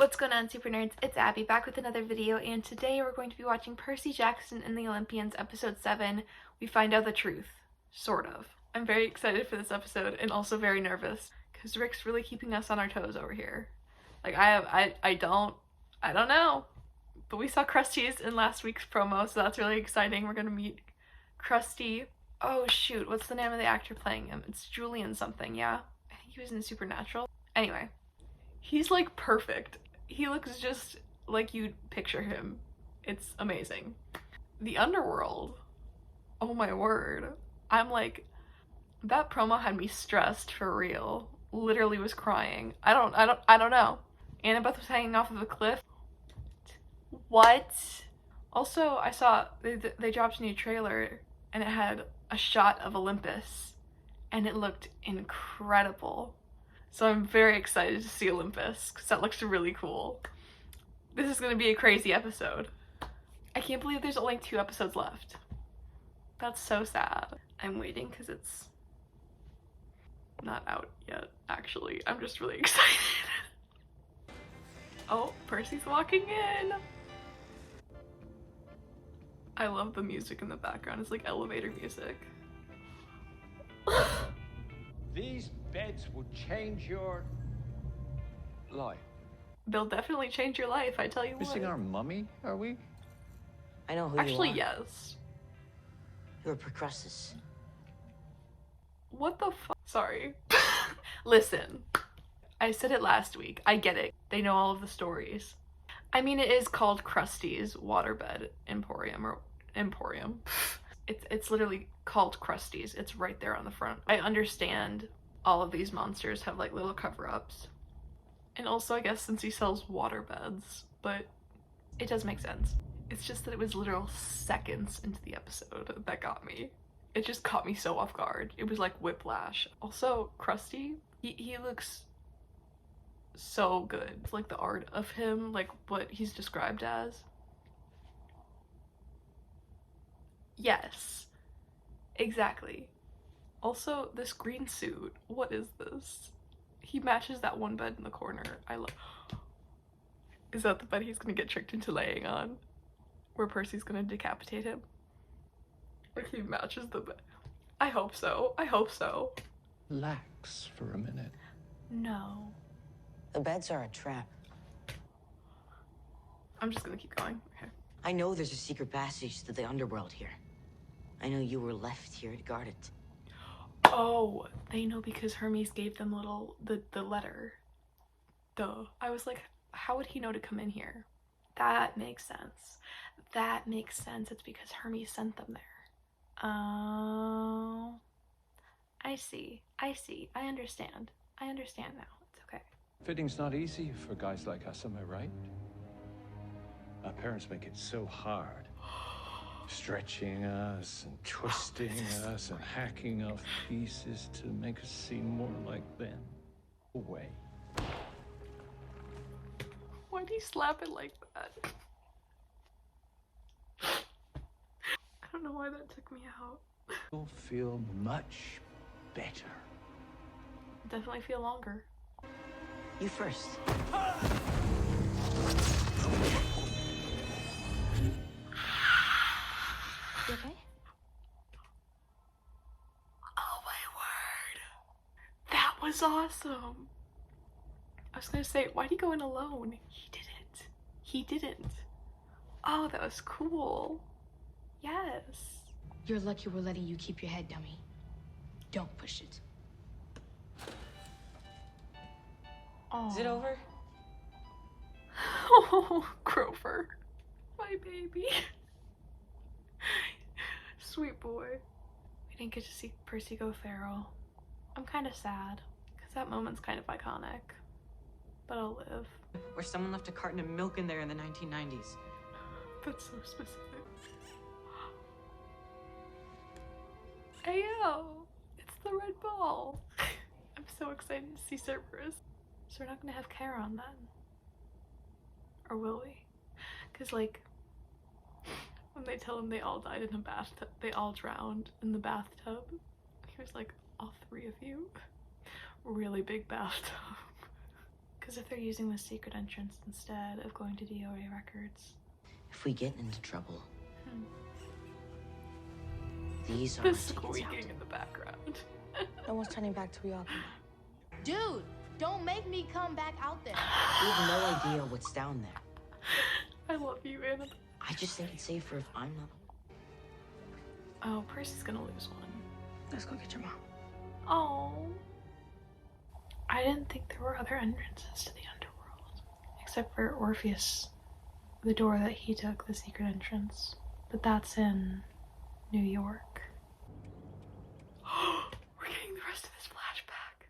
What's going on, super nerds? It's Abby back with another video, and today we're going to be watching Percy Jackson and the Olympians episode 7. We find out the truth. Sort of. I'm very excited for this episode and also very nervous because Rick's really keeping us on our toes over here. Like I don't know. But we saw Krusty's in last week's promo, so that's really exciting. We're gonna meet Crusty. Oh shoot, what's the name of the actor playing him? It's Julian something, yeah? I think he was in Supernatural. Anyway. He's like perfect. He looks just like you'd picture him. It's amazing. The underworld. Oh my word. I'm like, that promo had me stressed for real. Literally was crying. I don't know. Annabeth was hanging off of a cliff. What? Also, I saw they dropped a new trailer and it had a shot of Olympus and it looked incredible. So I'm very excited to see Olympus because that looks really cool. This is going to be a crazy episode. I can't believe there's only 2 episodes left. That's so sad. I'm waiting because it's not out yet, actually. I'm just really excited. Oh, Percy's walking in. I love the music in the background. It's like elevator music. These beds will change your life. They'll definitely change your life, I tell you what. Missing our mummy, are we? I know who Actually, you are. yes. You're Crusty. What the fuck? Sorry. Listen, I said it last week. I get it. They know all of the stories. I mean, it is called Krusty's Waterbed Emporium, or Emporium. It's literally called Krusty's. It's right there on the front. I understand all of these monsters have like little cover-ups. And also, I guess since he sells water beds, but it does make sense. It's just that it was literal seconds into the episode that got me. It just caught me so off guard. It was like whiplash. Also, Crusty, he looks so good. It's like the art of him, like what he's described as. Yes, exactly. Also, this green suit, what is this? He matches that one bed in the corner. I love. Is that the bed he's gonna get tricked into laying on? Where Percy's gonna decapitate him? Like he matches the bed. I hope so. I hope so. Relax for a minute. No. The beds are a trap. I'm just gonna keep going. Okay. I know there's a secret passage to the underworld here. I know you were left here to guard it. Oh, they know because Hermes gave them the letter. Duh. I was like, how would he know to come in here? That makes sense. That makes sense. It's because Hermes sent them there. Oh. I see. I see. I understand. I understand now. It's okay. Fitting's not easy for guys like us, am I right? Our parents make it so hard. Stretching us and twisting us and hacking off pieces to make us seem more like them. Away. Why'd he slap it like that? I don't know why that took me out. You'll feel much better. Definitely feel longer. You first. You okay? Oh my word. That was awesome. I was gonna say, why'd he go in alone? He didn't. He didn't. Oh, that was cool. Yes. You're lucky we're letting you keep your head, dummy. Don't push it. Oh. Is it over? Oh, Grover. My baby. Sweet boy. We didn't get to see Percy go feral. I'm kind of sad, because that moment's kind of iconic. But I'll live. Where someone left a carton of milk in there in the 1990s. That's so specific. Ayo! It's the red ball! I'm so excited to see Cerberus. So we're not gonna have Charon then? Or will we? Because like, when they tell him they all died in a bathtub, they all drowned in the bathtub. He was like, all 3 of you? Really big bathtub. Because if they're using the secret entrance instead of going to DOA records. If we get into trouble, Hmm. these are The our tickets out. squeaking in the background. No one's turning back till we all come back. Dude, don't make me come back out there. We have no idea what's down there. I love you, Annabeth. I just think it's safer if I'm not. Oh, Percy's gonna lose one. Let's go get your mom. Oh. I didn't think there were other entrances to the underworld. Except for Orpheus. The door that he took, the secret entrance. But that's in New York. We're getting the rest of this flashback.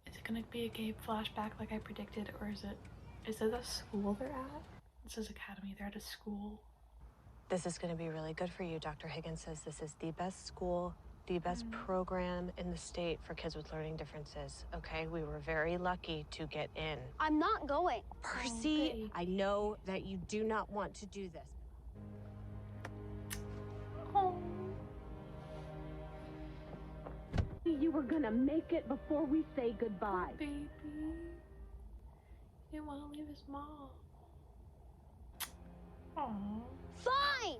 Is it gonna be a Gabe flashback like I predicted, or is it the school they're at? It says academy, they're at a school. This is going to be really good for you. Dr. Higgins says this is the best school, the best program in the state for kids with learning differences. Okay, we were very lucky to get in. I'm not going. Percy, babe. I know that you do not want to do this. Oh. You were gonna make it before we say goodbye. Baby. He didn't want to leave his mom. Aww. Fine!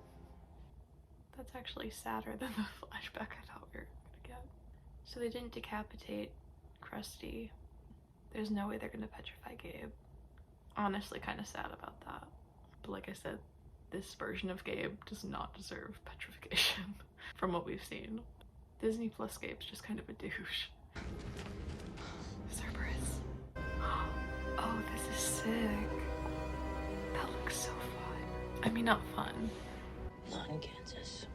That's actually sadder than the flashback I thought we were gonna get. So they didn't decapitate Crusty. There's no way they're gonna petrify Gabe. Honestly, kind of sad about that. But like I said, this version of Gabe does not deserve petrification from what we've seen. Disney Plus Gabe's just kind of a douche. Cerberus. Oh, this is sick. That looks so fun. I mean, not fun. Not in Kansas.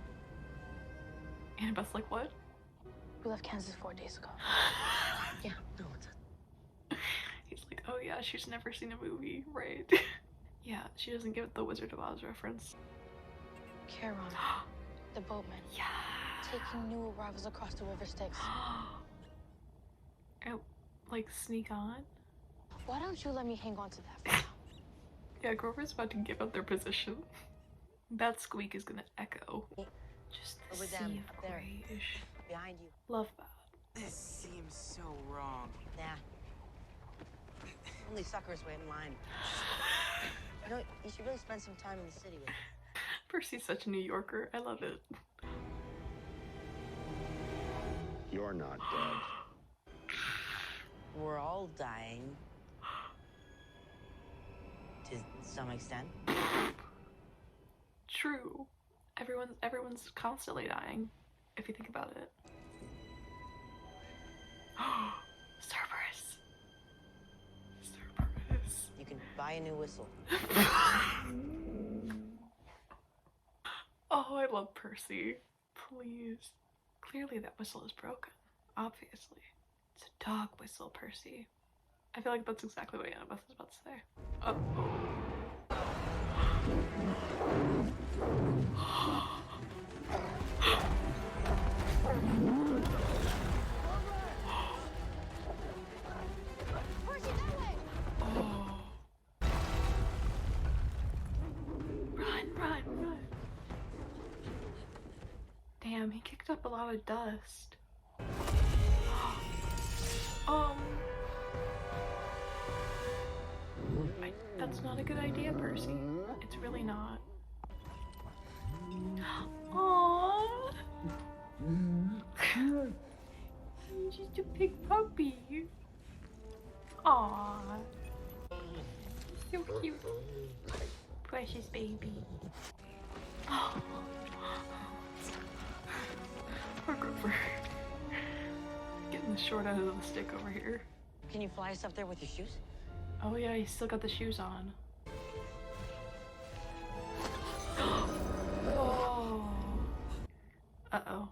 Annabeth's like, what? We left Kansas 4 days ago. Yeah, no, it's He's like, oh yeah, she's never seen a movie, right? Yeah, she doesn't get the Wizard of Oz reference. Charon, the boatman, Yeah. taking new arrivals across the river Styx. Oh, like sneak on? Why don't you let me hang on to that for now? Yeah, Grover's about to give up their position. That squeak is gonna echo. Just the Over sea them, of there. grayish. behind you. Love that. This seems so wrong. Nah. Only suckers wait in line. You know, you should really spend some time in the city with me. Percy's such a New Yorker. I love it. You're not dead. We're all dying. To some extent. True. Everyone's constantly dying, if you think about it. Cerberus. Cerberus. You can buy a new whistle. Oh, I love Percy. Please. Clearly that whistle is broken. Obviously. It's a dog whistle, Percy. I feel like that's exactly what Annabeth was about to say. Oh. Percy, that way! Oh. Run, run, run. Damn, he kicked up a lot of dust. That's not a good idea, Percy. It's really not. Aww. I'm just a big puppy. Aww. So cute. Precious baby. Oh. Poor Grover. Getting the short end of the stick over here. Can you fly us up there with your shoes? Oh yeah, he's still got the shoes on. Oh. Uh-oh.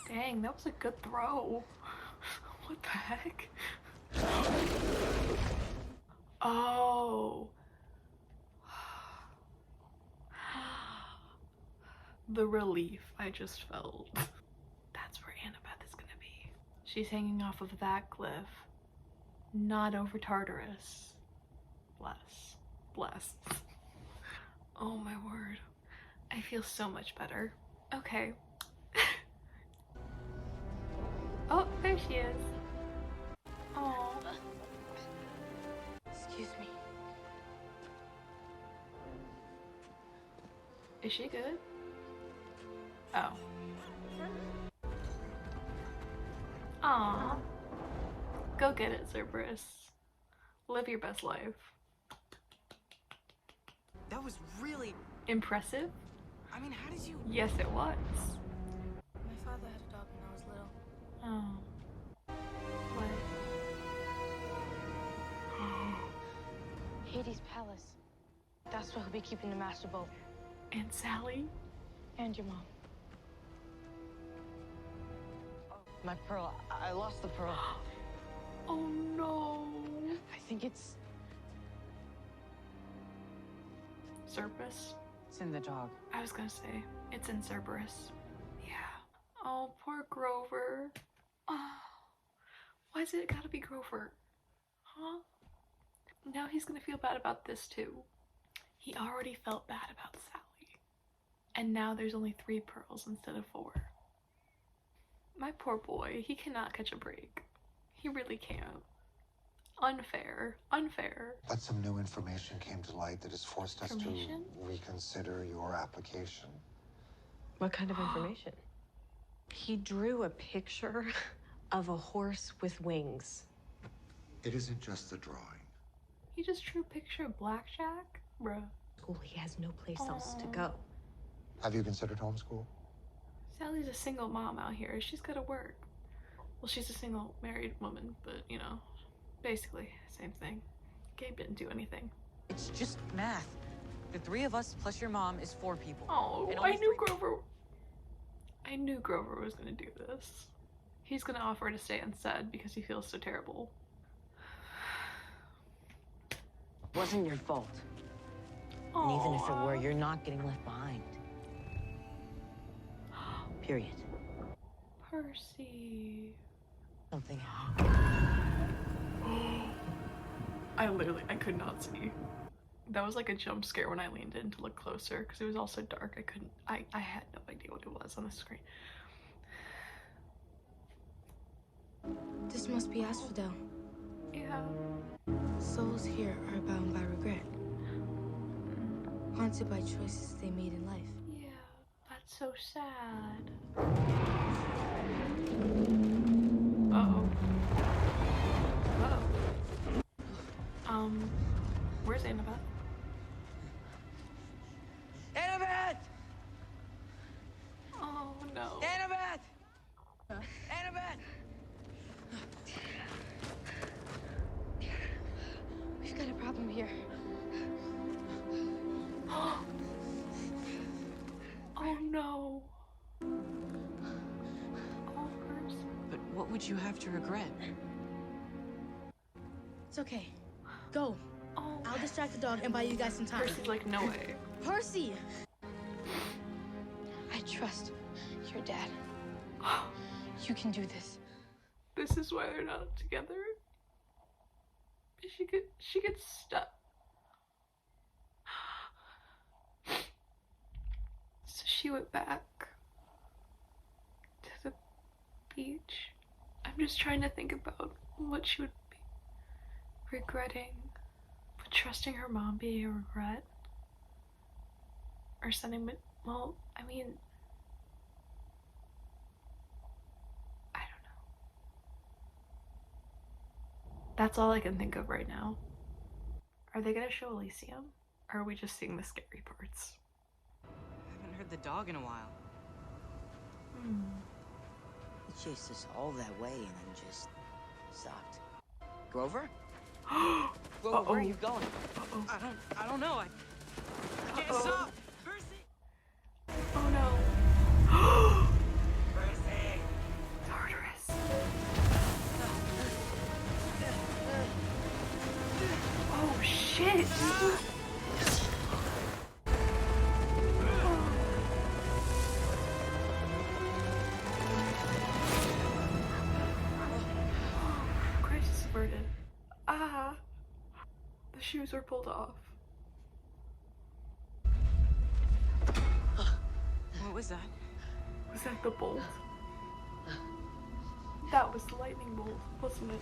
Dang, that was a good throw. What the heck? Oh. The relief I just felt. That's where Annabeth is gonna be. She's hanging off of that cliff, not over Tartarus. Bless. Bless. Oh my word. I feel so much better. Okay. Oh, there she is. Oh. Excuse me. Is she good? Oh. Aw. Go get it, Cerberus. Live your best life. That was really impressive. I mean, how did you? Yes, it was. My father had a dog when I was little. Oh. What? Hades' palace. That's where he'll be keeping the master boat. And Sally? And your mom. My pearl. I lost the pearl. Oh no. I think it's... Cerberus? It's in the dog. I was gonna say, it's in Cerberus. Yeah. Oh, poor Grover. Oh. Why's it gotta be Grover? Huh? Now he's gonna feel bad about this too. He already felt bad about Sally. And now there's only 3 pearls instead of 4. My poor boy, he cannot catch a break. He really can't. Unfair. Unfair. But some new information came to light that has forced us to Information? reconsider your application. What kind of information? He drew a picture of a horse with wings. It isn't just the drawing. He just drew a picture of Blackjack? Bruh. School, he has no place else to go. Have you considered homeschool? Sally's a single mom out here. She's gotta work. Well, she's a single married woman, but you know, basically, same thing. Gabe didn't do anything. It's just math. The 3 of us plus your mom is 4 people. Oh, And I only knew 3 Grover. I knew Grover was gonna do this. He's gonna offer to stay instead because he feels so terrible. It wasn't your fault. And even if it were, you're not getting left behind. Period. Percy. Something I could not see. That was like a jump scare when I leaned in to look closer because it was also dark. I had no idea what it was on the screen. This must be Asphodel. Yeah. Souls here are bound by regret. Haunted by choices they made in life. Yeah, that's so sad. Uh-oh. Uh-oh. Where's Annabeth? Annabeth! Oh, no. Annabeth! Annabeth! We've got a problem here. Oh no. Oh, Percy. But what would you have to regret? It's okay. Go. Oh. I'll distract the dog and buy you guys some time. Percy's like, no way. Percy! I trust your dad. You can do this. This is why they're not together. She gets stuck. So she went back to the beach. I'm just trying to think about what she would be regretting. Would trusting her mom be a regret? Or sending me, well, I mean, I don't know. That's all I can think of right now. Are they gonna show Elysium? Or are we just seeing the scary parts? I haven't heard the dog in a while. He chased us all that way and then just stopped. Grover? Grover, where are you going? I don't know. I can't stop. Percy! Oh no. Percy! Cerberus. Oh shit! Crisis averted. Ah! The shoes were pulled off. What was that? Was that the bolt? That was the lightning bolt, wasn't it?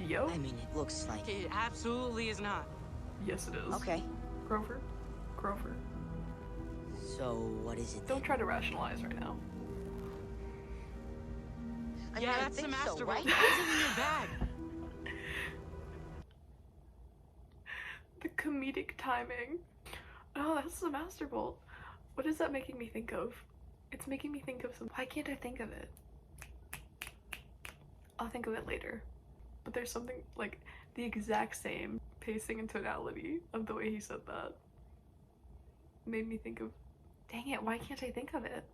Yo. I mean, it looks like... It absolutely is not. Yes, it is. Okay. Grover. Grover. So, what is it? Don't try to rationalize right now. I Yeah, mean, I that's the think master so, bolt. right? Why is it in your bag? The comedic timing. Oh, that's the master bolt. What is that making me think of? It's making me think of some... Why can't I think of it? I'll think of it later. But there's something like the exact same pacing and tonality of the way he said that. Made me think of... Dang it, why can't I think of it?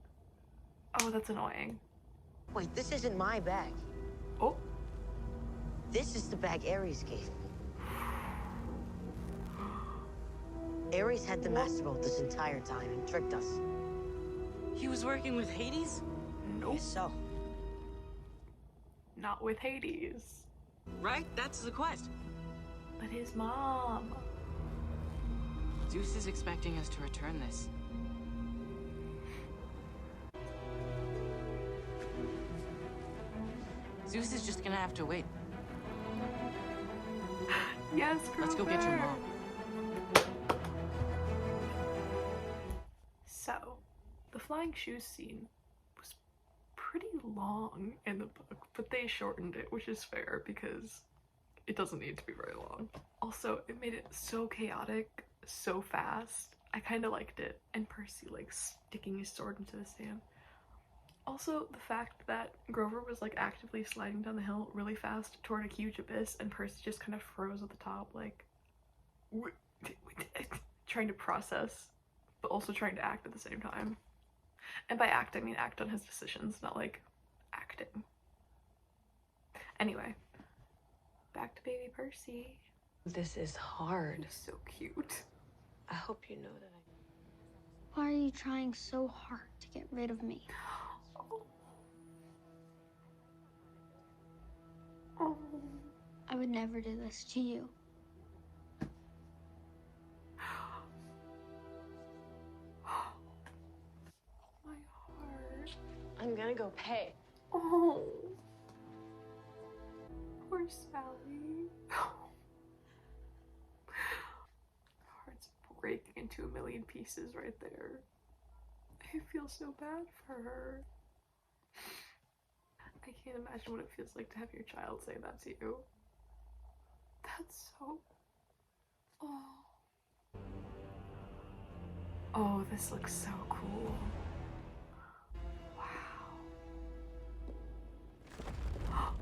Oh, that's annoying. Wait, this isn't my bag. Oh. This is the bag Ares gave me. Ares had the master bolt this entire time and tricked us. He was working with Hades? Nope. Guess so. Not with Hades. Right? That's the quest. But his mom. Zeus is expecting us to return this. Zeus is just gonna have to wait. Yes, Grover. Let's go get your mom. So, the flying shoes scene was pretty long in the book, but they shortened it, which is fair because it doesn't need to be very long. Also, it made it so chaotic, so fast. I kind of liked it. And Percy, like, sticking his sword into the sand. Also, the fact that Grover was, like, actively sliding down the hill really fast toward a huge abyss, and Percy just kind of froze at the top, like, trying to process, but also trying to act at the same time. And by act, I mean act on his decisions, not, like, acting. Anyway, back to baby Percy. This is hard. He's so cute. I hope you know that Why are you trying so hard to get rid of me? Oh. I would never do this to you. My heart. I'm gonna go pay. Oh. Poor Sally. Heart's breaking into a million pieces right there. I feel so bad for her. I can't imagine what it feels like to have your child say that to you. That's so... Oh. Oh, this looks so cool. Wow.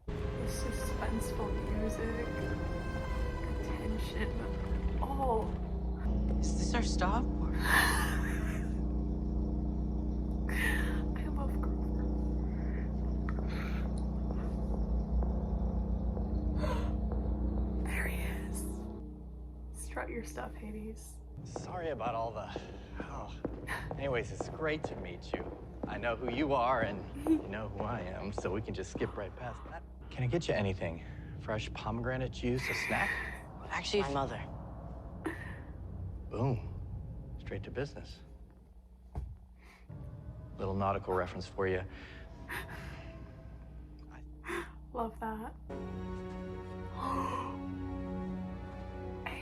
The suspenseful music. Attention. Oh. Is this our stop? Or... I love Grover. There he is. Strut your stuff, Hades. Sorry about all the... Oh. Anyways, it's great to meet you. I know who you are and you know who I am, so we can just skip right past that. Can I get you anything? Fresh pomegranate juice, a snack? Actually, my mother. Boom. Straight to business. Little nautical reference for you. Love that.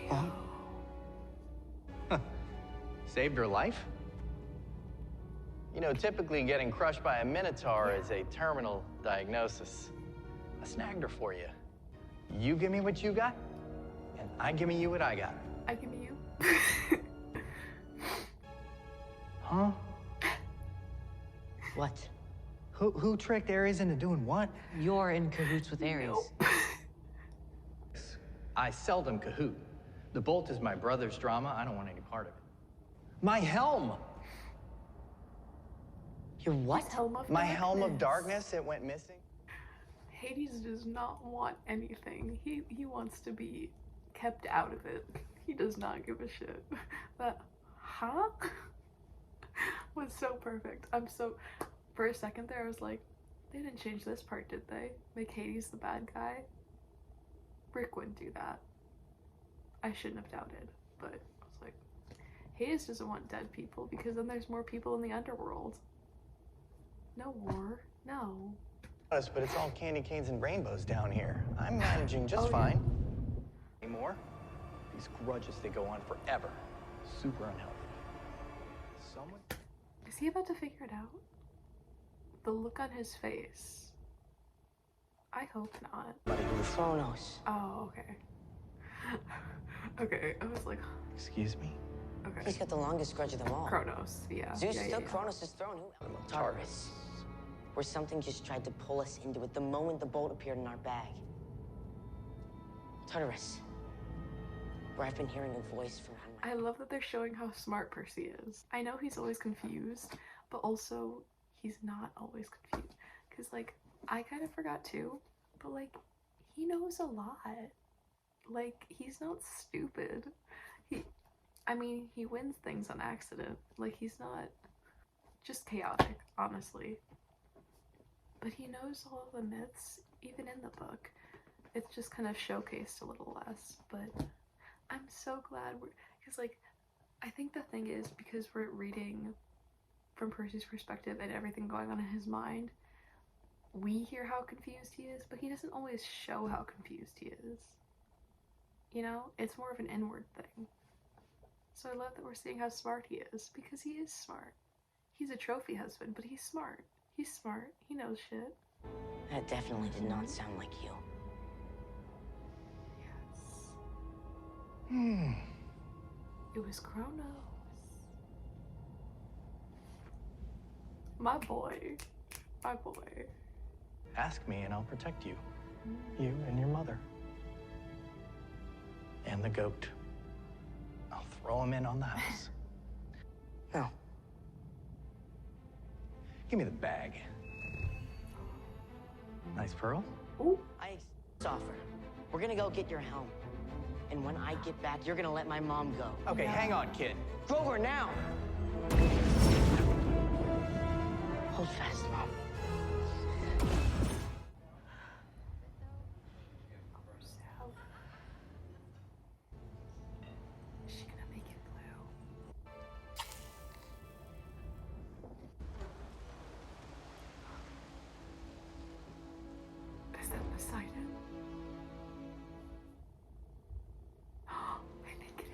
Huh? Saved her life? You know, typically getting crushed by a minotaur is a terminal diagnosis. I snagged her for you. You give me what you got, and I give me you what I got. I give me you. Huh? What? Who tricked Ares into doing what? You're in cahoots with Ares. Nope. I seldom cahoot. The bolt is my brother's drama. I don't want any part of it. My helm! Your what? My helm of darkness, it went missing. Hades does not want anything. He wants to be kept out of it. He does not give a shit. That, huh? Was so perfect. For a second there, I was like, They didn't change this part, did they? Make Hades the bad guy? Rick wouldn't do that. I shouldn't have doubted, but I was like, Hades doesn't want dead people because then there's more people in the underworld. No war. No. But it's all candy canes and rainbows down here. I'm managing just fine. Anymore? These grudges, they go on forever. Super unhealthy. Someone? Is he about to figure it out? The look on his face. I hope not. Kronos. Oh, okay. Okay, I was like... Excuse me? Okay. He's got the longest grudge of them all. Kronos, yeah. Zeus yeah, took yeah. Kronos' throne. Who? Cerberus. Where something just tried to pull us into it the moment the bolt appeared in our bag. Tartarus. Where I've been hearing a voice from him. I love that they're showing how smart Percy is. I know he's always confused, but also he's not always confused. Because, like, I kind of forgot too, but, like, he knows a lot. Like, he's not stupid. I mean, he wins things on accident. Like, he's not just chaotic, honestly. But he knows all of the myths, even in the book. It's just kind of showcased a little less, but I'm so glad because, like, I think the thing is, because we're reading from Percy's perspective and everything going on in his mind, we hear how confused he is, but he doesn't always show how confused he is. You know, it's more of an inward thing. So I love that we're seeing how smart he is, because he is smart. He's a trophy husband, but he's smart. He's smart. He knows shit. That definitely did not sound like you. Yes. It was Kronos. My boy. My boy. Ask me and I'll protect you. You and your mother. And the goat. I'll throw him in on the house. No. Give me the bag. Nice pearl? Ooh. I offer. We're gonna go get your helm. And when I get back, you're gonna let my mom go. Okay, hang on, kid. Grover, now! Hold fast, Mom. Is she gonna make it blue? Is that Poseidon? I think it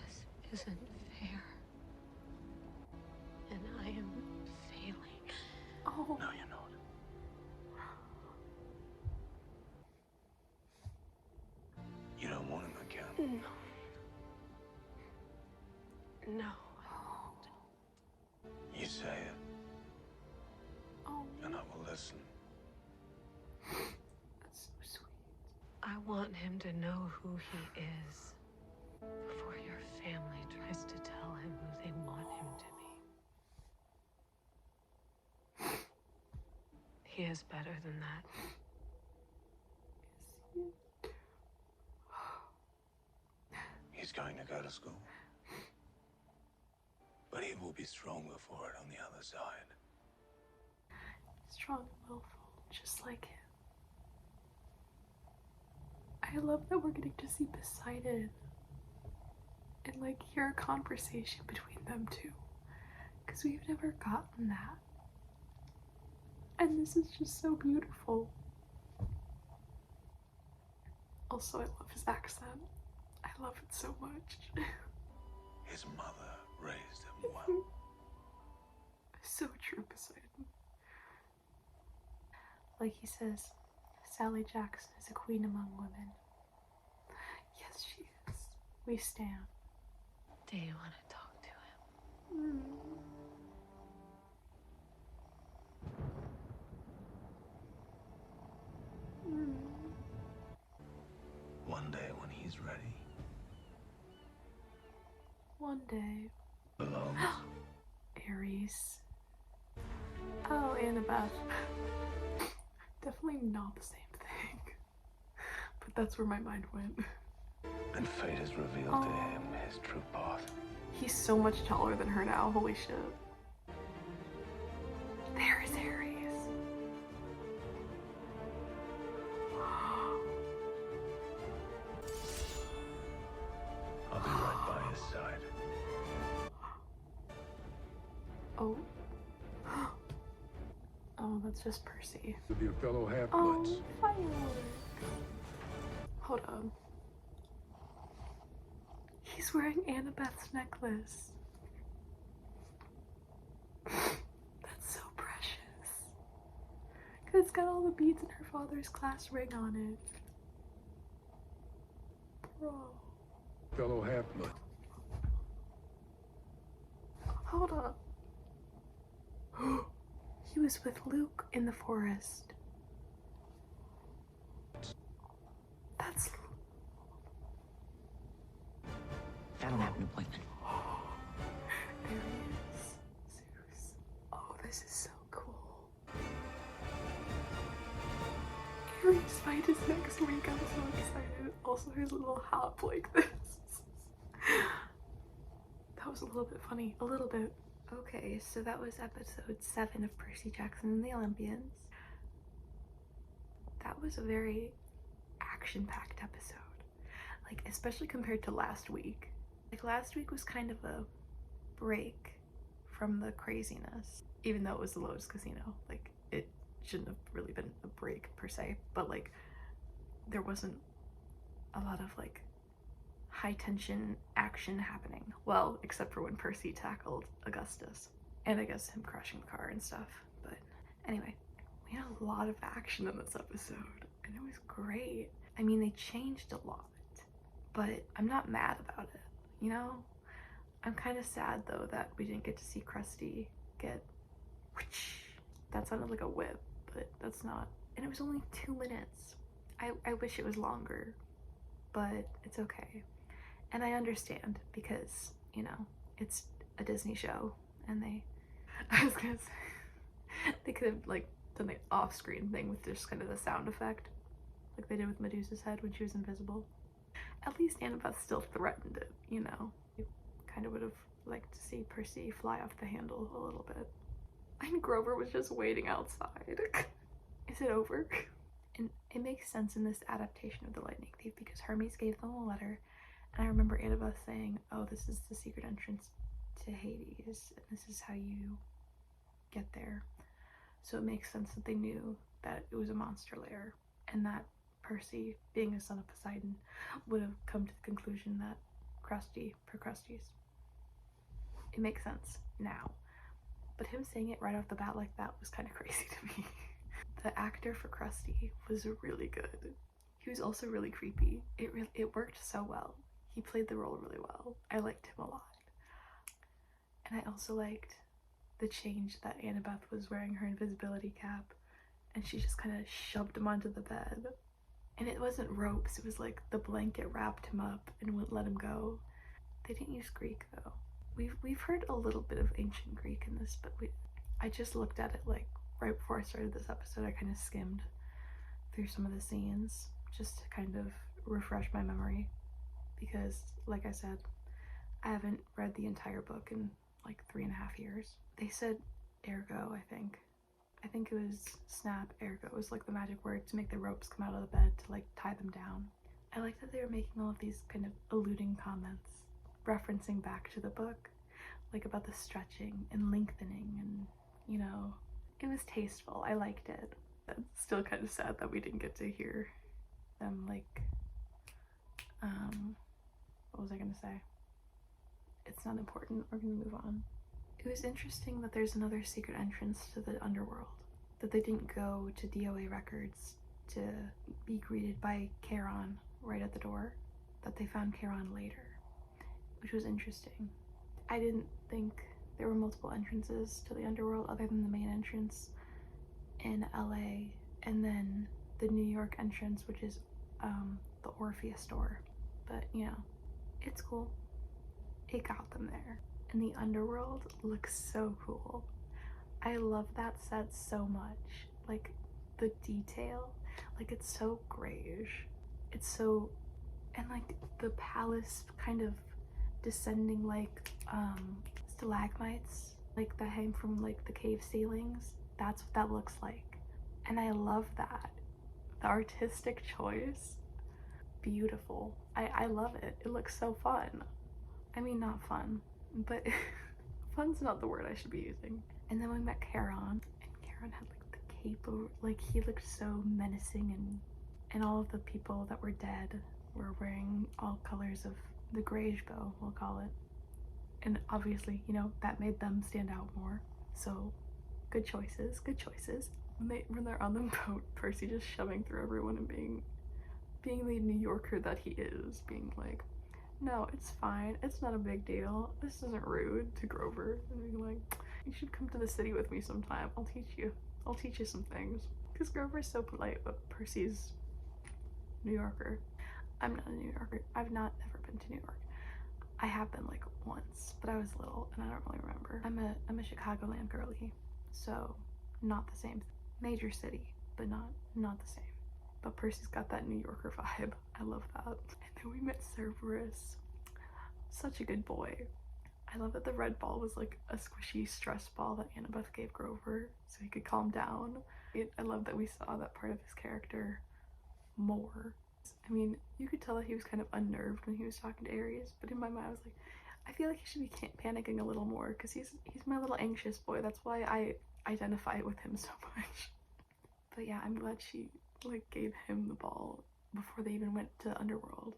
is. This isn't fair. And I am failing. Oh. No, you're not. You don't want him again. No. You say it, Oh. and I will listen. That's so sweet. I want him to know who he is before your family tries to tell him who they want him to be. He is better than that. He's going to go to school. But he will be stronger for it on the other side. Strong and willful, just like him. I love that we're getting to see Poseidon and, like, hear a conversation between them two, because we've never gotten that. And this is just so beautiful. Also, I love his accent. I love it so much. His mother raised him well. So true, Poseidon. Like he says, Sally Jackson is a queen among women. Yes, she is. We stand. Do you want to talk to him? One day when he's ready. One day. Alone. Ares. Oh, Annabeth. Definitely not the same thing. But that's where my mind went. And fate has revealed to him his true path. He's so much taller than her now, holy shit. Oh. Oh, that's just Percy. To be a fellow half-bloods. Oh, fireworks. Hold on. He's wearing Annabeth's necklace. That's so precious. Cause it's got all the beads in her father's class ring on it. Bro. Fellow half-blood. Hold on. He was with Luke in the forest. That's... That'll have an appointment. There he is. Zeus. Oh, this is so cool. Ares fight is next week. I'm so excited. Also, his little hat like this. That was a little bit funny. A little bit. Okay, so that was episode 7 of Percy Jackson and the Olympians. That was a very action-packed episode. Like, especially compared to last week. Like, last week was kind of a break from the craziness. Even though it was the Lotus Casino. Like, it shouldn't have really been a break, per se. But, like, there wasn't a lot of, like, high-tension action happening. Well, except for when Percy tackled Augustus. And I guess him crashing the car and stuff. But anyway, we had a lot of action in this episode. And it was great. I mean, they changed a lot. But I'm not mad about it, you know? I'm kind of sad, though, that we didn't get to see Crusty get... That sounded like a whip, but that's not. And it was only 2 minutes. I wish it was longer. But it's okay. And I understand because, you know, it's a Disney show and I was gonna say, they could have like done the off-screen thing with just kind of the sound effect like they did with Medusa's head when she was invisible. At least Annabeth still threatened it, you know. I kind of would have liked to see Percy fly off the handle a little bit. And Grover was just waiting outside. Is it over? And it makes sense in this adaptation of The Lightning Thief because Hermes gave them a letter. And I remember Annabeth saying, oh, this is the secret entrance to Hades, and this is how you get there. So it makes sense that they knew that it was a monster lair, and that Percy, being a son of Poseidon, would have come to the conclusion that Crusty per Crusties. It makes sense now. But him saying it right off the bat like that was kind of crazy to me. The actor for Crusty was really good. He was also really creepy. It worked so well. He played the role really well. I liked him a lot. And I also liked the change that Annabeth was wearing her invisibility cap and she just kind of shoved him onto the bed. And it wasn't ropes, it was like the blanket wrapped him up and wouldn't let him go. They didn't use Greek though. We've heard a little bit of ancient Greek in this, but I just looked at it like right before I started this episode. I kind of skimmed through some of the scenes just to kind of refresh my memory. Because, like I said, I haven't read the entire book in like 3.5 years. They said ergo, I think. I think it was snap ergo. It was like the magic word to make the ropes come out of the bed to like tie them down. I like that they were making all of these kind of alluding comments, referencing back to the book, like about the stretching and lengthening and, you know, it was tasteful. I liked it. It's still kind of sad that we didn't get to hear them like, what was I gonna say? It's not important, we're gonna move on. It was interesting that there's another secret entrance to the underworld, that they didn't go to DOA Records to be greeted by Charon right at the door, that they found Charon later, which was interesting. I didn't think there were multiple entrances to the underworld other than the main entrance in LA, and then the New York entrance, which is the Orpheus store. But, you know, it's cool. It got them there. And the underworld looks so cool. I love that set so much. Like, the detail, like, it's so grayish. It's so, and like, the palace kind of descending like, stalagmites, like, that hang from, like, the cave ceilings. That's what that looks like. And I love that. The artistic choice, beautiful. I love it. It looks so fun. I mean, not fun, but Fun's not the word I should be using. And then we met Charon, and Charon had like the cape over, like he looked so menacing, and all of the people that were dead were wearing all colors of the grayish bow, we'll call it. And obviously, you know, that made them stand out more. So good choices, good choices. When they're on the boat, Percy just shoving through everyone and being the New Yorker that he is, being like, no, it's fine, it's not a big deal, this isn't rude, to Grover, and being like, you should come to the city with me sometime, I'll teach you some things. Because Grover's so polite, but Percy's New Yorker. I'm not a New Yorker. I've not ever been to New York. I have been like once, but I was little and I don't really remember. I'm a Chicagoland girly, so not the same. Major city, but not the same. But Percy's got that New Yorker vibe. I love that. And then we met Cerberus. Such a good boy. I love that the red ball was like a squishy stress ball that Annabeth gave Grover so he could calm down. I love that we saw that part of his character more. I mean, you could tell that he was kind of unnerved when he was talking to Aries, but in my mind I was like, I feel like he should be panicking a little more because he's my little anxious boy. That's why I identify with him so much. But yeah, I'm glad she like gave him the ball before they even went to Underworld,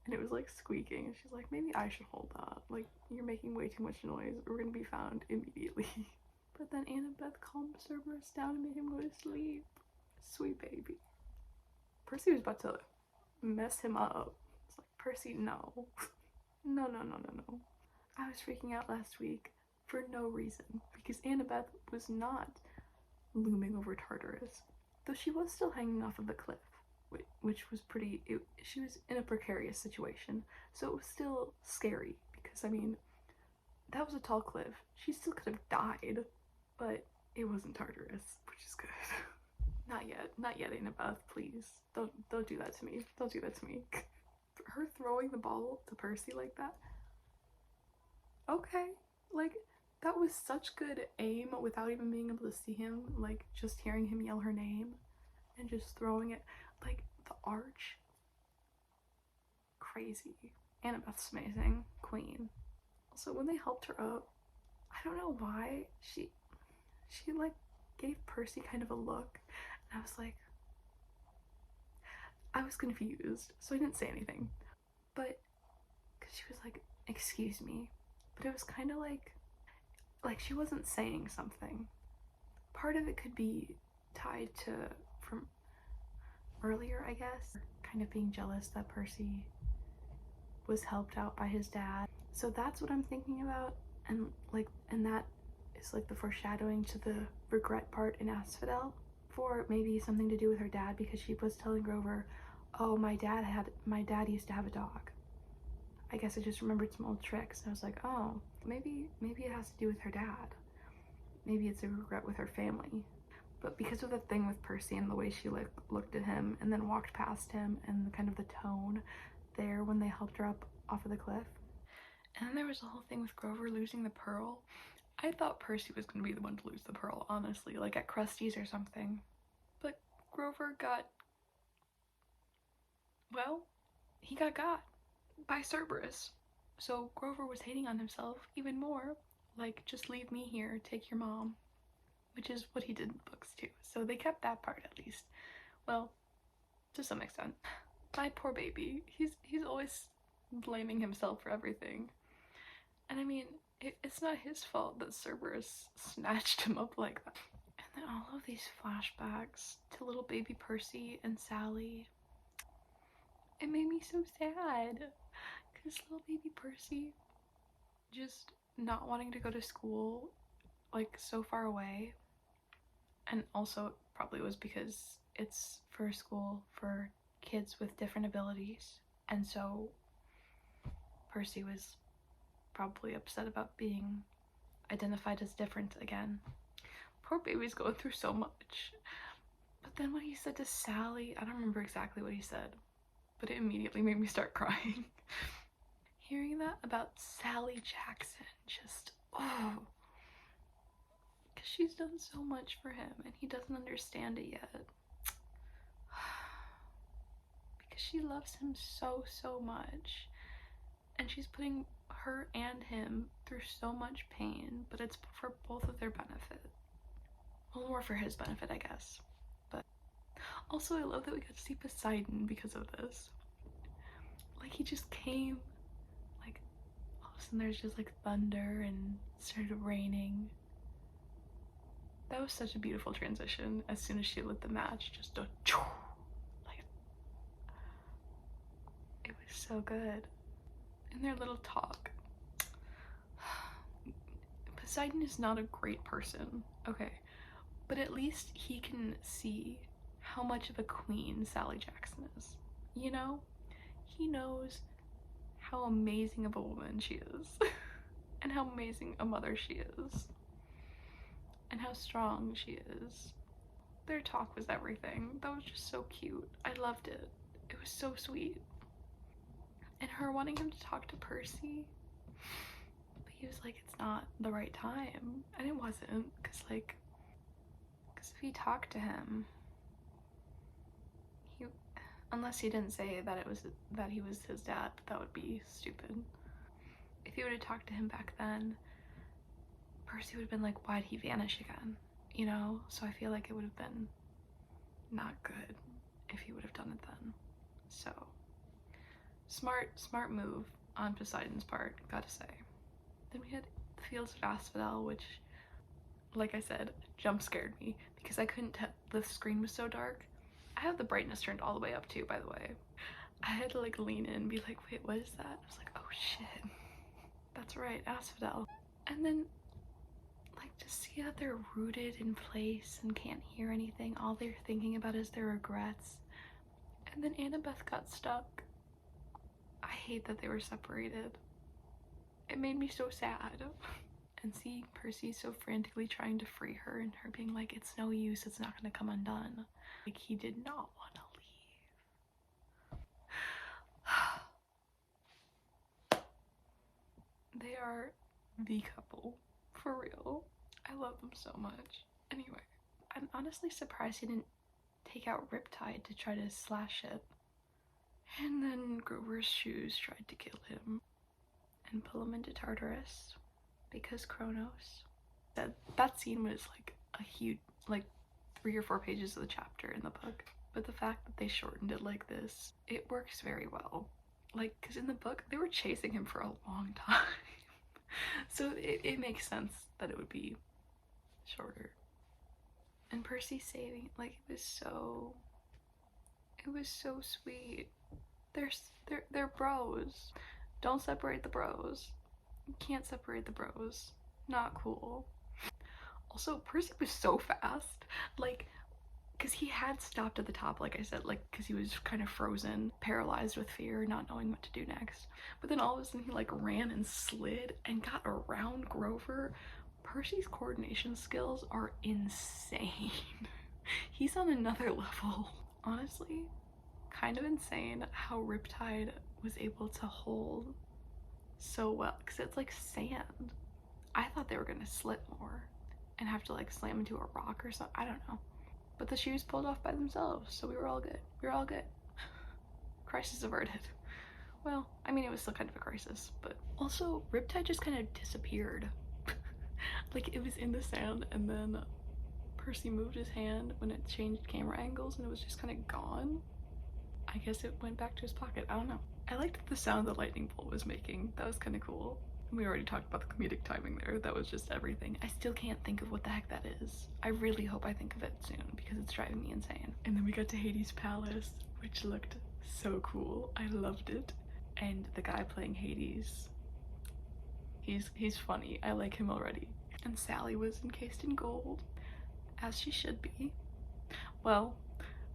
and it was like squeaking, and she's like, maybe I should hold that, like you're making way too much noise, we're gonna be found immediately. But then Annabeth calmed Cerberus down and made him go to sleep. Sweet baby. Percy was about to mess him up. It's like, Percy, no. No. I was freaking out last week for no reason because Annabeth was not looming over Tartarus, though she was still hanging off of the cliff, which was pretty, she was in a precarious situation, so it was still scary because, I mean, that was a tall cliff. She still could have died, but it wasn't Tartarus, which is good. Not yet, Annabeth, please. Don't do that to me. Don't do that to me. Her throwing the ball to Percy like that. Okay, like, that was such good aim without even being able to see him, like, just hearing him yell her name and just throwing it, like, the arch. Crazy. Annabeth's amazing. Queen. Also, when they helped her up, I don't know why, she like, gave Percy kind of a look, and I was like, I was confused, so I didn't say anything, but, because she was like, excuse me, but it was kind of like she wasn't saying something. Part of it could be tied to, from earlier, I guess, kind of being jealous that Percy was helped out by his dad, so that's what I'm thinking about, and that is like the foreshadowing to the regret part in Asphodel, for maybe something to do with her dad, because she was telling Grover, oh, my dad used to have a dog. I guess I just remembered some old tricks, and I was like, oh, maybe it has to do with her dad. Maybe it's a regret with her family. But because of the thing with Percy and the way she like looked at him and then walked past him, and the kind of the tone there when they helped her up off of the cliff. And then there was the whole thing with Grover losing the pearl. I thought Percy was going to be the one to lose the pearl, honestly, like at Krusty's or something. But Grover got, well, he got by Cerberus. So Grover was hating on himself even more, like, just leave me here, take your mom, which is what he did in the books too. So they kept that part at least. Well, to some extent. My poor baby, he's always blaming himself for everything. And I mean, it's not his fault that Cerberus snatched him up like that. And then all of these flashbacks to little baby Percy and Sally. It made me so sad. Because little baby Percy just not wanting to go to school, like, so far away. And also it probably was because it's for a school for kids with different abilities. And so Percy was probably upset about being identified as different again. Poor baby's going through so much. But then what he said to Sally, I don't remember exactly what he said, but it immediately made me start crying. Hearing that about Sally Jackson, just, oh. Because she's done so much for him and he doesn't understand it yet. Because she loves him so much. And she's putting her and him through so much pain, but it's for both of their benefit. Well, more for his benefit, I guess. But also, I love that we got to see Poseidon because of this. Like, he just came, like, all of a sudden there's just like thunder and it started raining. That was such a beautiful transition. As soon as she lit the match, just a like, it was so good. In their little talk, Poseidon is not a great person, okay, but at least he can see how much of a queen Sally Jackson is, you know? He knows how amazing of a woman she is and how amazing a mother she is and how strong she is. Their talk was everything. That was just so cute. I loved it. It was so sweet. And her wanting him to talk to Percy, but he was like, it's not the right time. And it wasn't, because if he talked to him, unless he didn't say that he was his dad, that would be stupid. If he would have talked to him back then, Percy would have been like, why'd he vanish again? You know? So I feel like it would have been not good if he would have done it then. So, smart move on Poseidon's part, gotta say. Then we had the Fields of Asphodel, which, like I said, jump scared me because I couldn't tell, the screen was so dark. I have the brightness turned all the way up too, by the way. I had to like lean in and be like, wait, what is that? I was like, oh shit, that's right, Asphodel. And then like to see that they're rooted in place and can't hear anything, all they're thinking about is their regrets. And then Annabeth got stuck. I hate that they were separated. It made me so sad. And seeing Percy so frantically trying to free her and her being like, it's no use, it's not gonna come undone. Like, he did not want to leave. They are the couple, for real. I love them so much. Anyway, I'm honestly surprised he didn't take out Riptide to try to slash it. And then Grover's shoes tried to kill him and pull him into Tartarus because Kronos. That scene was like a huge, like 3 or 4 pages of the chapter in the book. But the fact that they shortened it like this, it works very well. Like, because in the book, they were chasing him for a long time. So it makes sense that it would be shorter. And Percy saving, like, it was so sweet. They're bros. Don't separate the bros. You can't separate the bros. Not cool. Also, Percy was so fast. Like, because he had stopped at the top, like I said, like, because he was kind of frozen, paralyzed with fear, not knowing what to do next. But then all of a sudden he like ran and slid and got around Grover. Percy's coordination skills are insane. He's on another level. Honestly, kind of insane how Riptide was able to hold so well, because it's like sand. I thought they were gonna slip more and have to like slam into a rock or something. I don't know. But the shoes pulled off by themselves, so we were all good. We were all good. Crisis averted. Well, I mean, it was still kind of a crisis, but also Riptide just kind of disappeared. Like, it was in the sand, and then Percy moved his hand when it changed camera angles, and it was just kind of gone. I guess it went back to his pocket. I don't know. I liked the sound the lightning bolt was making. That was kind of cool. We already talked about the comedic timing there. That was just everything. I still can't think of what the heck that is. I really hope I think of it soon because it's driving me insane. And then we got to Hades' palace, which looked so cool. I loved it. And the guy playing Hades, he's funny. I like him already. And Sally was encased in gold, as she should be. Well,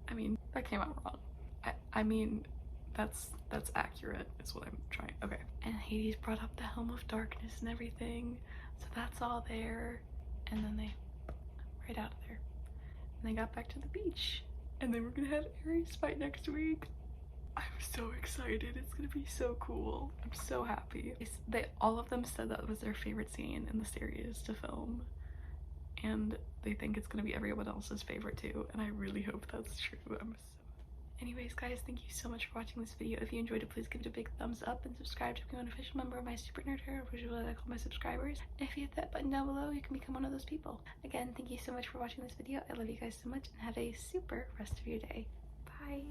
I mean, that came out wrong. I mean, that's accurate is what I'm trying. Okay. And Hades brought up the Helm of Darkness and everything, so that's all there. And then they right out of there, and they got back to the beach, and then we're gonna have Ares fight next week. I'm so excited. It's gonna be so cool. I'm so happy. All of them said that was their favorite scene in the series to film, and they think it's gonna be everyone else's favorite too, and I really hope that's true. I'm so Anyways, guys, thank you so much for watching this video. If you enjoyed it, please give it a big thumbs up and subscribe to become an official member of my Super Nerd Hero, which is what I call my subscribers. If you hit that button down below, you can become one of those people. Again, thank you so much for watching this video. I love you guys so much, and have a super rest of your day. Bye.